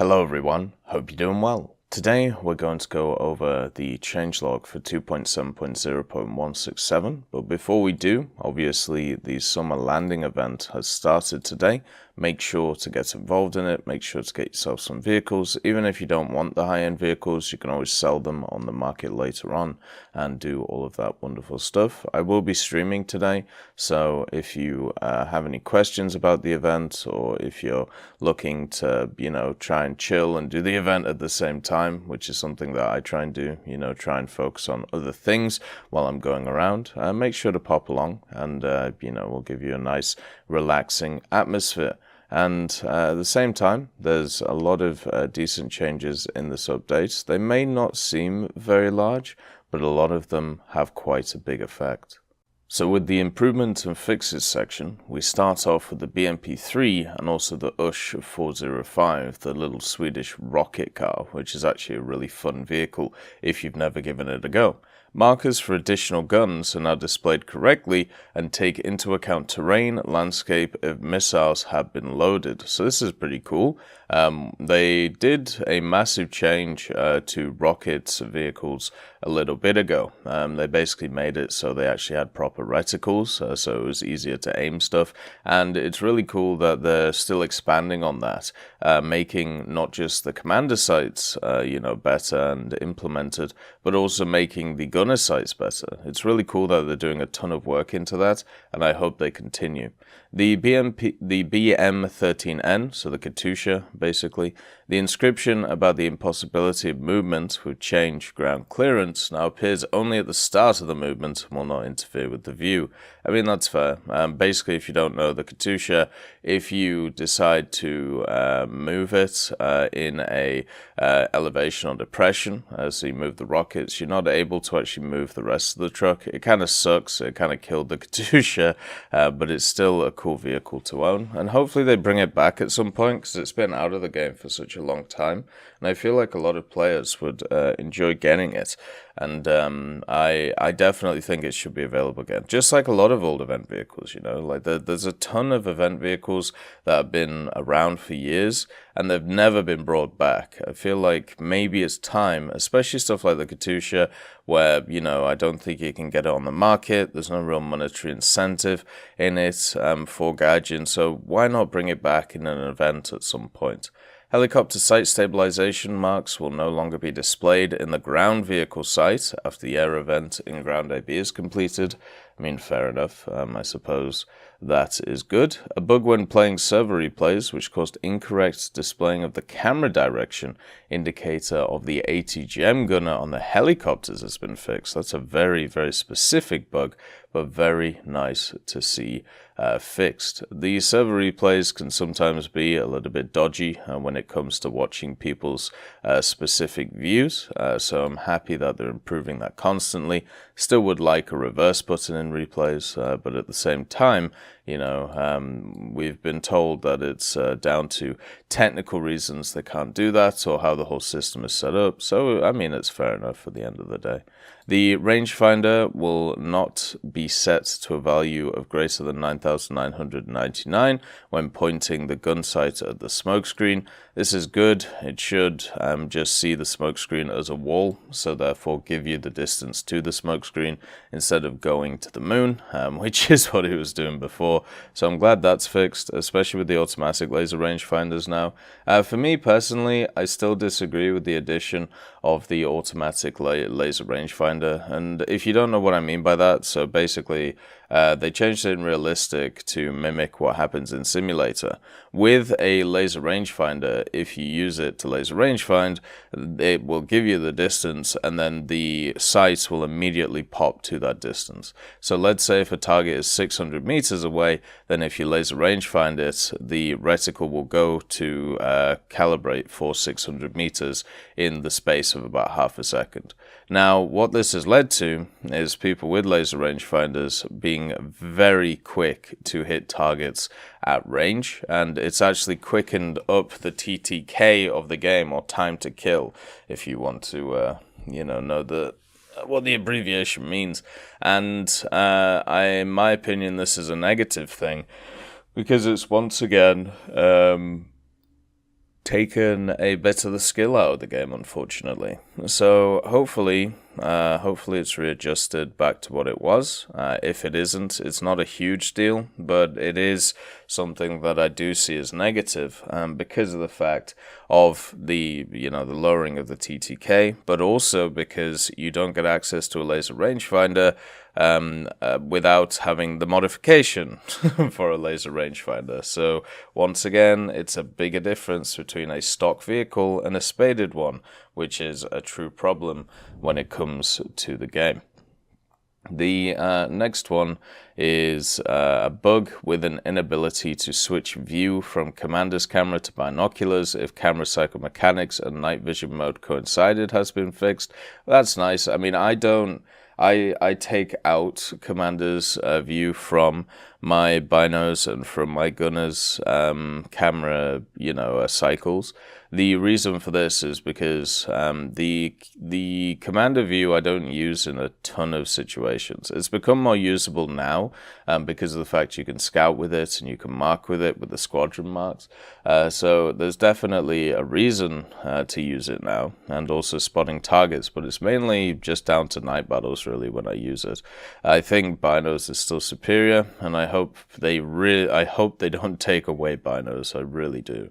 Hello everyone, hope you're doing well. Today we're going to go over the changelog for 2.7.0.167, but before we do, obviously the summer landing event has started today. Make sure to get involved in it, make sure to get yourself some vehicles. Even if you don't want the high-end vehicles, you can always sell them on the market later on and do all of that wonderful stuff. I will be streaming today, so if you have any questions about the event, or if you're looking to, try and chill and do the event at the same time, which is something that I try and do, try and focus on other things while I'm going around, make sure to pop along and, we'll give you a nice relaxing atmosphere. And at the same time, there's a lot of decent changes in this update. They may not seem very large, but a lot of them have quite a big effect. So with the improvement and fixes section, we start off with the BMP3 and also the USH 405, the little Swedish rocket car, which is actually a really fun vehicle if you've never given it a go. Markers for additional guns are now displayed correctly and take into account terrain, landscape if missiles have been loaded. So this is pretty cool. They did a massive change to rocket vehicles a little bit ago. They basically made it so they actually had proper reticles, so it was easier to aim stuff. And it's really cool that they're still expanding on that, making not just the commander sights, better and implemented, but also making the gunner sights better. It's really cool that they're doing a ton of work into that, and I hope they continue. The BM13N, so the Katusha, basically, the inscription about the impossibility of movement with change ground clearance now appears only at the start of the movement and will not interfere with the view. I mean, that's fair. Basically, if you don't know, the Katusha, if you decide to move it in a elevation or depression, so you move the rockets, you're not able to actually move the rest of the truck. It kind of sucks. It kind of killed the Katusha, but it's still a cool vehicle to own. And hopefully they bring it back at some point, because it's been out of the game for such a long time. And I feel like a lot of players would enjoy getting it. And I definitely think it should be available again. Just like a lot of old event vehicles, like there's a ton of event vehicles that have been around for years and they've never been brought back. I feel like maybe it's time, especially stuff like the Katusha, where, I don't think you can get it on the market. There's no real monetary incentive in it for gauging. So why not bring it back in an event at some point? Helicopter site stabilization marks will no longer be displayed in the ground vehicle site after the air event in ground AB is completed. I mean, fair enough. I suppose that is good. A bug when playing server replays, which caused incorrect displaying of the camera direction indicator of the ATGM gunner on the helicopters, has been fixed. That's a very, very specific bug, but very nice to see fixed. The server replays can sometimes be a little bit dodgy when it comes to watching people's specific views, so I'm happy that they're improving that constantly. Still would like a reverse button in replays, but at the same time, we've been told that it's down to technical reasons they can't do that, or how the whole system is set up. So, I mean, it's fair enough at the end of the day. The rangefinder will not be set to a value of greater than 9,999 when pointing the gun sight at the smokescreen. This is good. It should just see the smokescreen as a wall, so therefore give you the distance to the smokescreen instead of going to the moon, which is what it was doing before. So I'm glad that's fixed, especially with the automatic laser rangefinders now. For me personally, I still disagree with the addition of the automatic laser rangefinder. And if you don't know what I mean by that, so basically they changed it in realistic to mimic what happens in simulator. With a laser rangefinder, if you use it to laser rangefind, it will give you the distance and then the sight will immediately pop to that distance. So let's say if a target is 600 meters away, then if you laser rangefind it, the reticle will go to calibrate for 600 meters in the space of about half a second. Now, what this has led to is people with laser rangefinders being very quick to hit targets at range, and it's actually quickened up the TTK of the game, or time to kill, if you want to, know what the abbreviation means. And in my opinion, this is a negative thing, because it's once again taken a bit of the skill out of the game, unfortunately. So hopefully it's readjusted back to what it was. If it isn't, it's not a huge deal, but it is something that I do see as negative because of the fact of the lowering of the TTK, but also because you don't get access to a laser rangefinder without having the modification for a laser rangefinder. So once again, it's a bigger difference between a stock vehicle and a spaded one, which is a true problem when it comes to the game. The next one is a bug with an inability to switch view from commander's camera to binoculars if camera cycle mechanics and night vision mode coincided has been fixed. That's nice. I mean, I take out commander's view from my binos and from my gunner's camera, cycles. The reason for this is because the commander view I don't use in a ton of situations. It's become more usable now because of the fact you can scout with it and you can mark with it with the squadron marks. So there's definitely a reason to use it now, and also spotting targets, but it's mainly just down to night battles really when I use it. I think binos is still superior, and I hope they don't take away binos. I really do.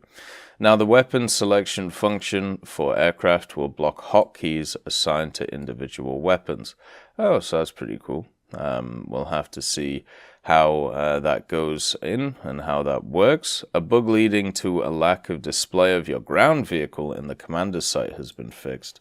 Now, the weapon selection function for aircraft will block hotkeys assigned to individual weapons. Oh, so that's pretty cool. We'll have to see how that goes in and how that works. A bug leading to a lack of display of your ground vehicle in the commander's sight has been fixed.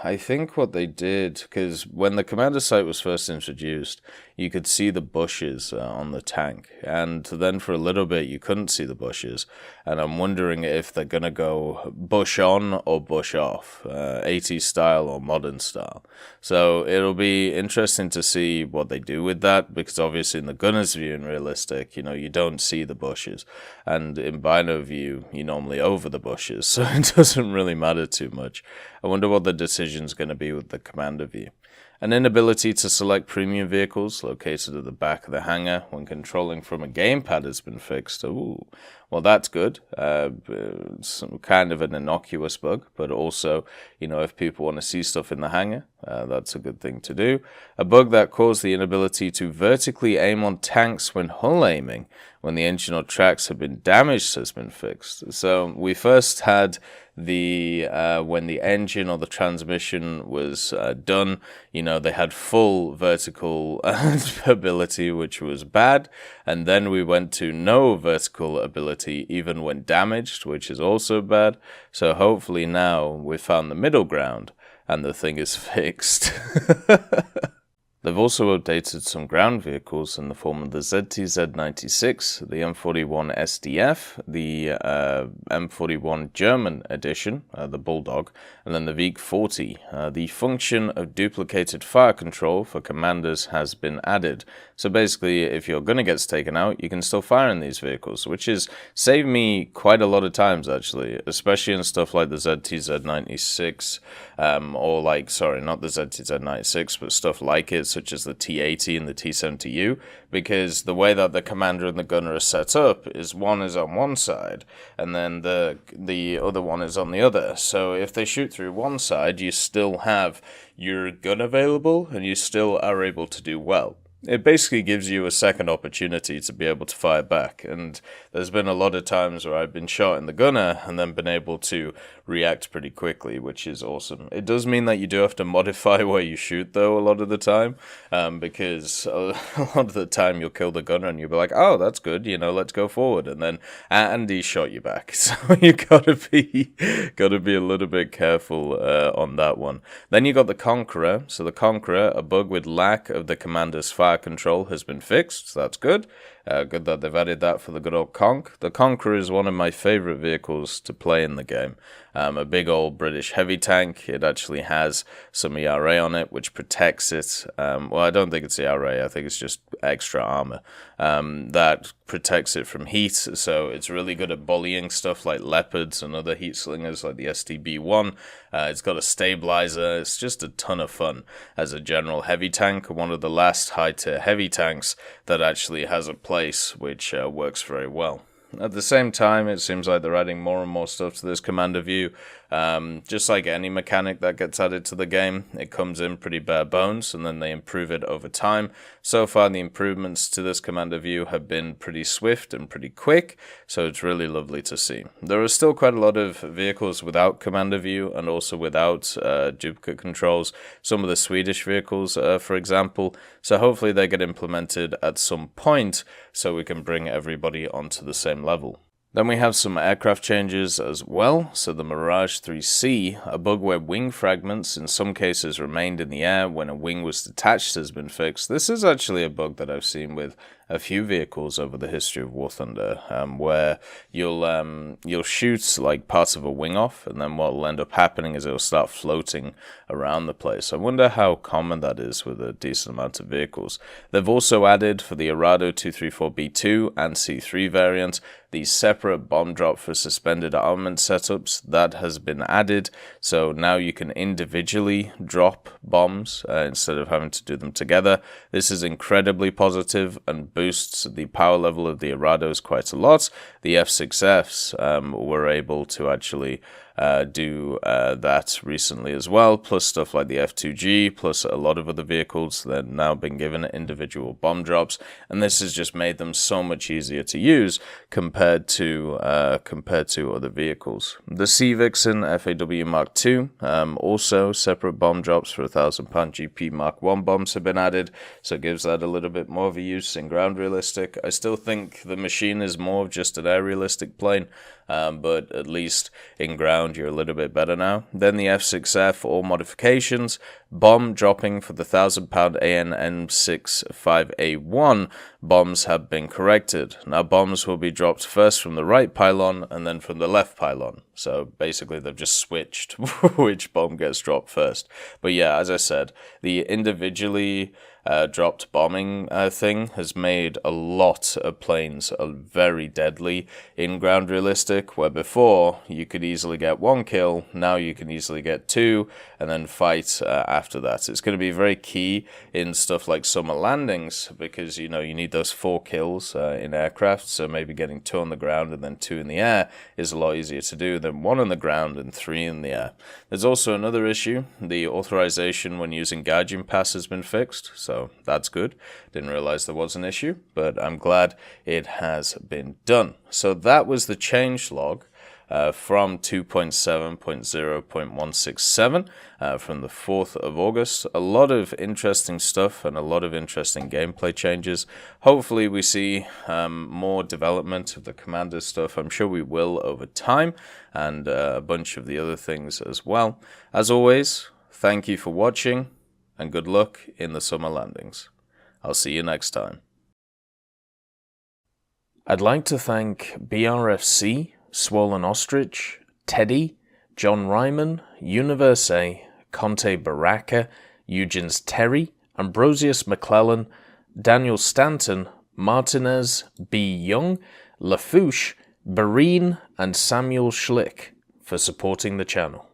I think what they did, because when the commander sight was first introduced, you could see the bushes on the tank, and then for a little bit you couldn't see the bushes, and I'm wondering if they're going to go bush on or bush off, 80s style or modern style. So it'll be interesting to see what they do with that, because obviously in the gunner's view in realistic, you don't see the bushes, and in bino view, you're normally over the bushes, so it doesn't really matter too much. I wonder what the decision's going to be with the commander view. An inability to select premium vehicles located at the back of the hangar when controlling from a gamepad has been fixed. Ooh, well, that's good. Some kind of an innocuous bug, but also, if people want to see stuff in the hangar, that's a good thing to do. A bug that caused the inability to vertically aim on tanks when hull aiming when the engine or tracks have been damaged has been fixed. So we first had when the engine or the transmission was done, they had full vertical ability, which was bad, and then we went to no vertical ability even when damaged, which is also bad. So hopefully now we found the middle ground and the thing is fixed. They've also updated some ground vehicles in the form of the ZTZ-96, the M41 SDF, the M41 German edition, the Bulldog, and then the VEEK-40. The function of duplicated fire control for commanders has been added. So basically, if your gunner gets taken out, you can still fire in these vehicles, which has saved me quite a lot of times, actually, especially in stuff like the ZTZ-96, not the ZTZ-96, but stuff like it, such as the T-80 and the T-70U, because the way that the commander and the gunner are set up is one is on one side, and then the other one is on the other. So if they shoot through one side, you still have your gun available, and you still are able to do well. It basically gives you a second opportunity to be able to fire back, and there's been a lot of times where I've been shot in the gunner and then been able to react pretty quickly, which is awesome. It does mean that you do have to modify where you shoot, though, a lot of the time, because a lot of the time you'll kill the gunner and you'll be like, oh, that's good, let's go forward, and then Andy shot you back. So you gotta be a little bit careful on that one. Then you got the Conqueror. So the Conqueror, a bug with lack of the commander's fire control has been fixed, so that's good. Good that they've added that for the good old Conch. The Conqueror is one of my favourite vehicles to play in the game. A big old British heavy tank. It actually has some ERA on it, which protects it. Well, I don't think it's ERA. I think it's just extra armour. That protects it from heat, so it's really good at bullying stuff like Leopards and other heat slingers like the STB-1. It's got a stabilizer. It's just a ton of fun as a general heavy tank, one of the last high-tier heavy tanks that actually has a place which works very well. At the same time, it seems like they're adding more and more stuff to this commander view. Just like any mechanic that gets added to the game, it comes in pretty bare bones, and then they improve it over time. So far, the improvements to this commander view have been pretty swift and pretty quick, so it's really lovely to see. There are still quite a lot of vehicles without commander view, and also without duplicate controls. Some of the Swedish vehicles, for example, so hopefully they get implemented at some point, so we can bring everybody onto the same level. Then we have some aircraft changes as well. So the Mirage 3C, a bug where wing fragments in some cases remained in the air when a wing was detached, has been fixed. This is actually a bug that I've seen with a few vehicles over the history of War Thunder, where you'll shoot like parts of a wing off, and then what will end up happening is it'll start floating around the place. I wonder how common that is with a decent amount of vehicles. They've also added for the Arado 234B2 and C3 variant the separate bomb drop for suspended armament setups. That has been added, so now you can individually drop bombs instead of having to do them together. This is incredibly positive and boosts the power level of the Arados quite a lot. The F6Fs were able to actually do that recently as well, plus stuff like the F2G, plus a lot of other vehicles that have now been given individual bomb drops, and this has just made them so much easier to use compared to other vehicles. The Sea Vixen FAW Mark II, also separate bomb drops for 1,000-pound GP Mark 1 bombs have been added, so it gives that a little bit more of a use in ground realistic. I still think the machine is more of just an air realistic plane, but at least in ground you're a little bit better now. Then the F6F, all modifications, bomb dropping for the 1,000-pound AN-M65A1 bombs have been corrected. Now bombs will be dropped first from the right pylon and then from the left pylon. So basically they've just switched which bomb gets dropped first. But yeah, as I said, the individually dropped bombing thing has made a lot of planes very deadly in ground realistic, where before you could easily get one kill, now you can easily get two and then fight after that. It's going to be very key in stuff like summer landings, because you need those 4 kills in aircraft, so maybe getting 2 on the ground and then 2 in the air is a lot easier to do than 1 on the ground and 3 in the air. There's also another issue. The authorization when using Gaijin Pass has been fixed, so that's good. Didn't realize there was an issue, but I'm glad it has been done. So that was the changelog from 2.7.0.167 from the 4th of August. A lot of interesting stuff and a lot of interesting gameplay changes. Hopefully we see more development of the commander stuff. I'm sure we will over time, and a bunch of the other things as well. As always, thank you for watching, and good luck in the summer landings. I'll see you next time. I'd like to thank BRFC, Swollen Ostrich, Teddy, John Ryman, Universe, Conte Baraka, Eugens Terry, Ambrosius McClellan, Daniel Stanton, Martinez, B. Young, Lafouche, Barine, and Samuel Schlick for supporting the channel.